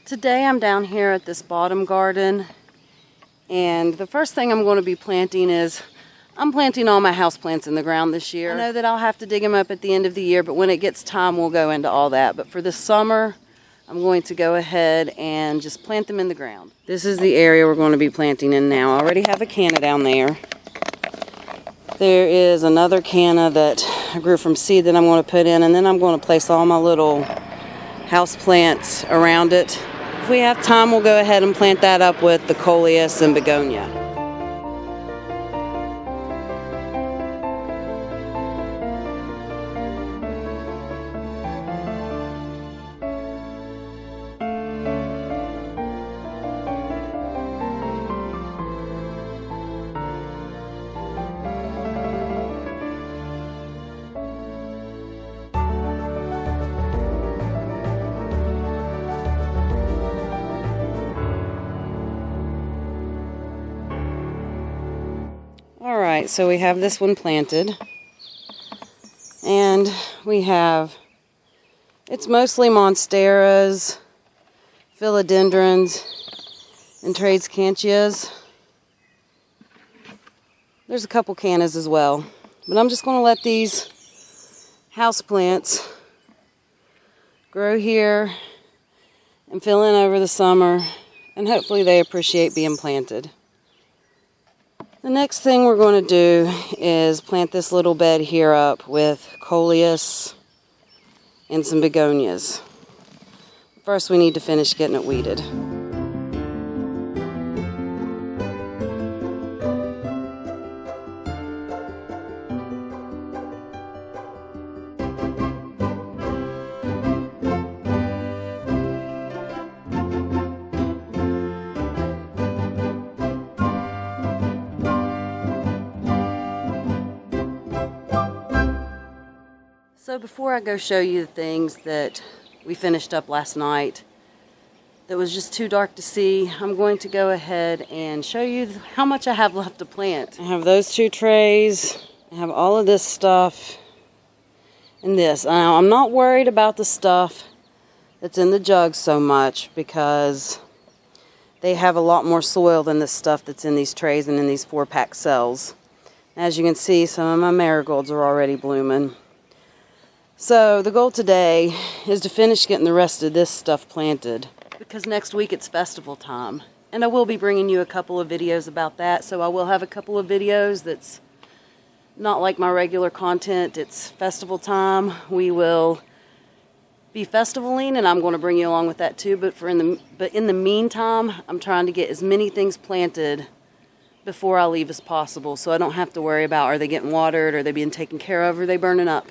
Today I'm down here at this bottom garden, and the first thing I'm going to be planting is I'm planting all my houseplants in the ground this year. I know that I'll have to dig them up at the end of the year, but when it gets time we'll go into all that. But for this summer I'm going to go ahead and just plant them in the ground. This is the area we're going to be planting in now. I already have a canna down there. There is another canna that I grew from seed that I'm going to put in, and then I'm going to place all my little houseplants around it. If we have time, we'll go ahead and plant that up with the coleus and begonia. Alright, so we have this one planted, and we have, it's mostly monsteras, philodendrons, and tradescantias. There's a couple cannas as well, but I'm just going to let these houseplants grow here and fill in over the summer, and hopefully they appreciate being planted. The next thing we're going to do is plant this little bed here up with coleus and some begonias. First we need to finish getting it weeded. So before I go show you the things that we finished up last night that was just too dark to see, I'm going to go ahead and show you how much I have left to plant. I have those two trays, I have all of this stuff, and this. Now I'm not worried about the stuff that's in the jugs so much because they have a lot more soil than the stuff that's in these trays and in these 4-pack cells. As you can see, some of my marigolds are already blooming. So the goal today is to finish getting the rest of this stuff planted, because next week it's festival time, and I will be bringing you a couple of videos about that. So I will have a couple of videos that's not like my regular content. It's festival time. We will be festivaling, and I'm going to bring you along with that too. But in the meantime, I'm trying to get as many things planted before I leave as possible, so I don't have to worry about are they getting watered, are they being taken care of, or are they burning up.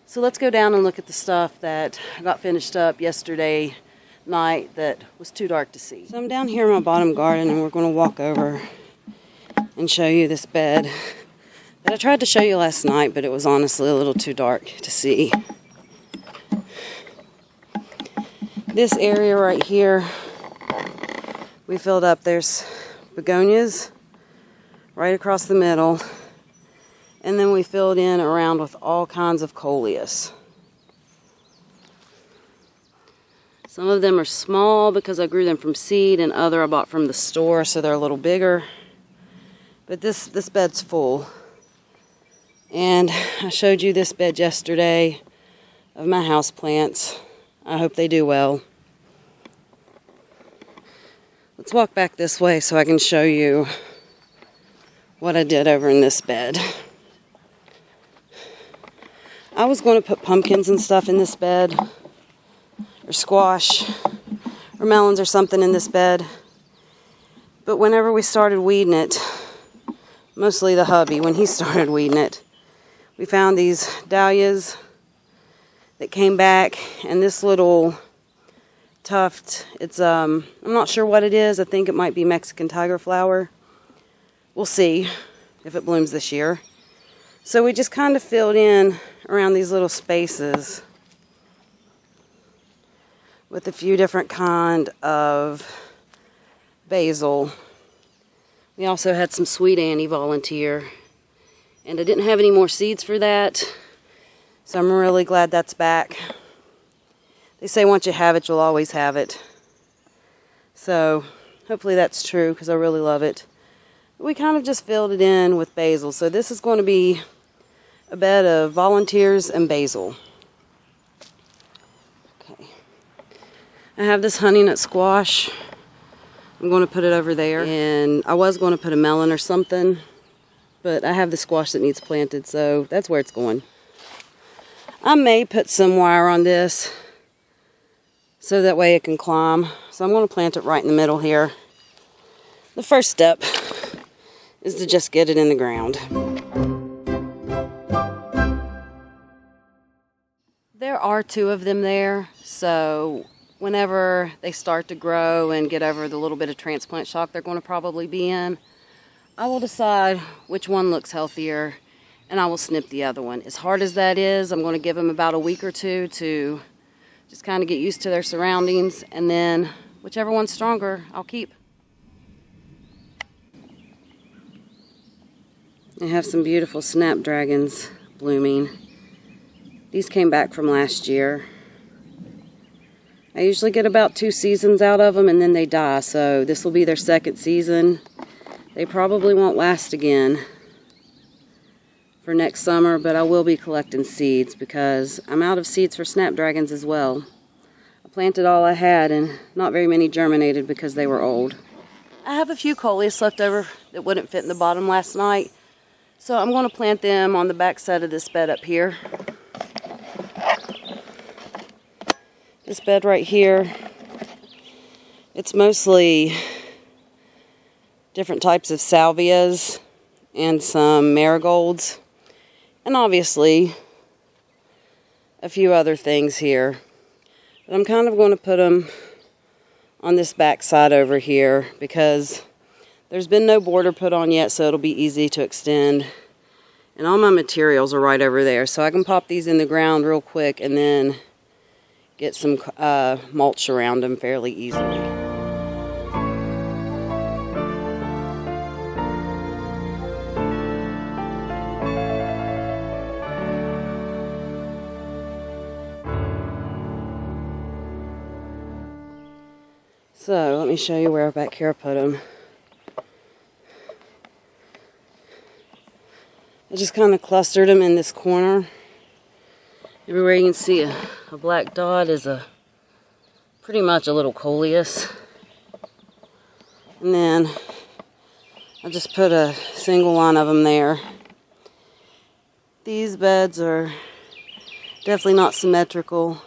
So let's go down and look at the stuff that I got finished up yesterday night that was too dark to see. So I'm down here in my bottom garden, and we're going to walk over and show you this bed that I tried to show you last night, but it was honestly a little too dark to see. This area right here, we filled up. There's begonias right across the middle. And then we filled in around with all kinds of coleus. Some of them are small because I grew them from seed, and other I bought from the store, so they're a little bigger. But this bed's full. And I showed you this bed yesterday of my houseplants. I hope they do well. Let's walk back this way so I can show you what I did over in this bed. I was going to put pumpkins and stuff in this bed, or squash, or melons or something in this bed. But whenever we started weeding it, mostly the hubby, when he started weeding it, we found these dahlias that came back, and this little tuft, it's, I'm not sure what it is. I think it might be Mexican tiger flower. We'll see if it blooms this year. So we just kind of filled in around these little spaces with a few different kind of basil. We also had some sweet Annie volunteer, and I didn't have any more seeds for that, so I'm really glad that's back. They say once you have it, you'll always have it. So hopefully that's true because I really love it. We kind of just filled it in with basil. So this is going to be a bed of volunteers and basil. Okay. I have this honey nut squash. I'm going to put it over there. And I was going to put a melon or something, but I have the squash that needs planted, so that's where it's going. I may put some wire on this so that way it can climb. So I'm going to plant it right in the middle here. The first step is to just get it in the ground. There are 2 of them there, so whenever they start to grow and get over the little bit of transplant shock they're going to probably be in, I will decide which one looks healthier and I will snip the other one. As hard as that is, I'm going to give them about a week or 2 to just kind of get used to their surroundings, and then whichever one's stronger, I'll keep. I have some beautiful snapdragons blooming. These came back from last year. I usually get about 2 seasons out of them and then they die, so this will be their 2nd season. They probably won't last again for next summer, but I will be collecting seeds because I'm out of seeds for snapdragons as well. I planted all I had and not very many germinated because they were old. I have a few coleus left over that wouldn't fit in the bottom last night, so I'm going to plant them on the back side of this bed up here. This bed right here, it's mostly different types of salvias and some marigolds, and obviously a few other things here. But I'm kind of going to put them on this back side over here because there's been no border put on yet, so it'll be easy to extend. And all my materials are right over there, so I can pop these in the ground real quick and then get some mulch around them fairly easily. So let me show you where back here I put them. I just kind of clustered them in this corner. Everywhere you can see a black dot is pretty much a little coleus. And then I just put a single line of them there. These beds are definitely not symmetrical,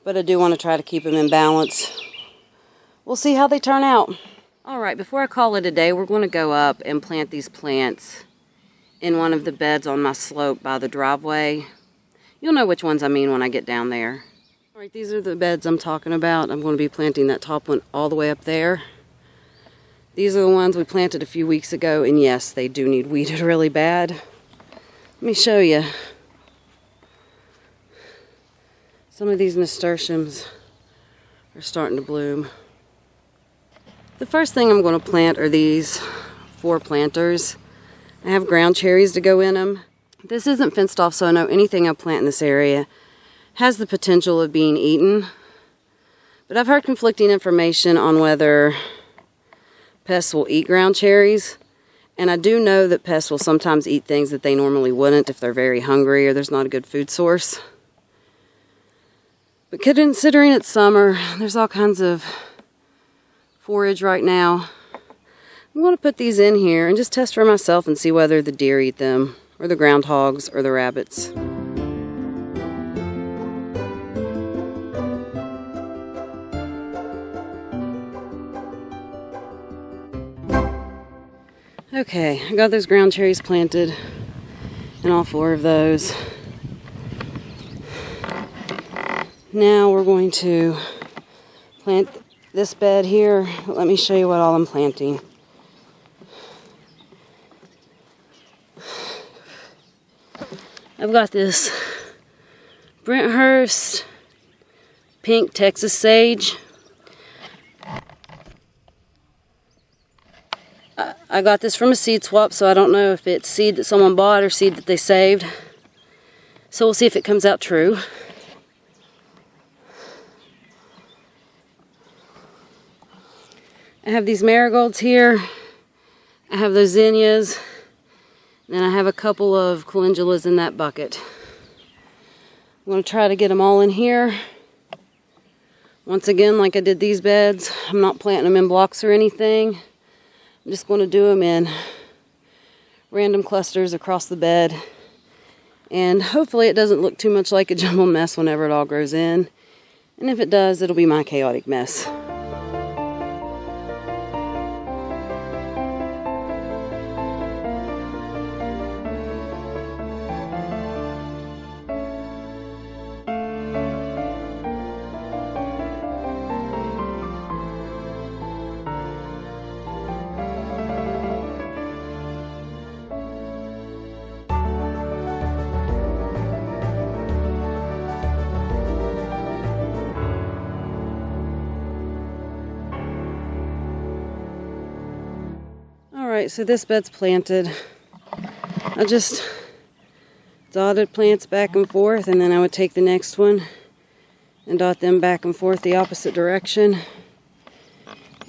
but I do want to try to keep them in balance. We'll see how they turn out. Alright, before I call it a day, we're going to go up and plant these plants in one of the beds on my slope by the driveway. You'll know which ones I mean when I get down there. Alright, these are the beds I'm talking about. I'm going to be planting that top one all the way up there. These are the ones we planted a few weeks ago, and yes, they do need weeded really bad. Let me show you. Some of these nasturtiums are starting to bloom. The first thing I'm going to plant are these 4 planters. I have ground cherries to go in them. This isn't fenced off, so I know anything I plant in this area has the potential of being eaten. But I've heard conflicting information on whether pests will eat ground cherries. And I do know that pests will sometimes eat things that they normally wouldn't if they're very hungry or there's not a good food source. But considering it's summer, there's all kinds of forage right now. I'm going to put these in here and just test for myself and see whether the deer eat them, or the groundhogs, or the rabbits. Okay, I got those ground cherries planted in all 4 of those. Now we're going to plant this bed here. Let me show you what all I'm planting. I've got this Brenthurst pink Texas sage. I got this from a seed swap, so I don't know if it's seed that someone bought or seed that they saved. So we'll see if it comes out true. I have these marigolds here. I have those zinnias. And then I have a couple of calendulas in that bucket. I'm going to try to get them all in here. Once again, like I did these beds, I'm not planting them in blocks or anything. I'm just going to do them in random clusters across the bed. And hopefully it doesn't look too much like a jumbled mess whenever it all grows in. And if it does, it'll be my chaotic mess. Alright, so this bed's planted. I just dotted plants back and forth, and then I would take the next one and dot them back and forth the opposite direction.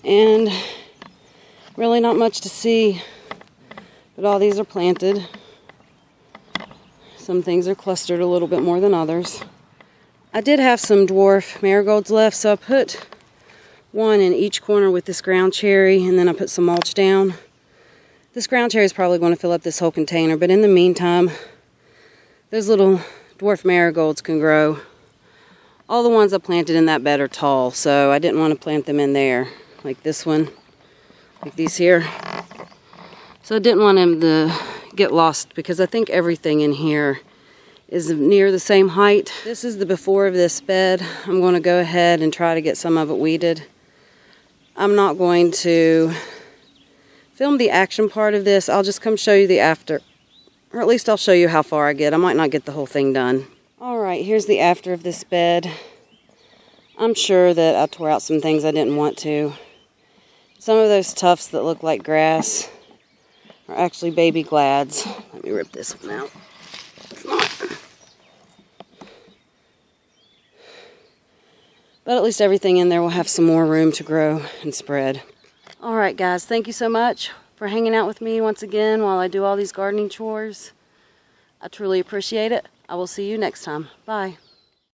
And really not much to see, but all these are planted. Some things are clustered a little bit more than others. I did have some dwarf marigolds left, so I put one in each corner with this ground cherry, and then I put some mulch down. This ground cherry is probably going to fill up this whole container, but in the meantime, those little dwarf marigolds can grow. All the ones I planted in that bed are tall, so I didn't want to plant them in there, like this one, like these here. So I didn't want them to get lost, because I think everything in here is near the same height. This is the before of this bed. I'm going to go ahead and try to get some of it weeded. I'm not going to film the action part of this. I'll just come show you the after, or at least I'll show you how far I get. I might not get the whole thing done. Alright, here's the after of this bed. I'm sure that I tore out some things I didn't want to. Some of those tufts that look like grass are actually baby glads. Let me rip this one out. It's not. But at least everything in there will have some more room to grow and spread. Alright guys, thank you so much for hanging out with me once again while I do all these gardening chores. I truly appreciate it. I will see you next time. Bye.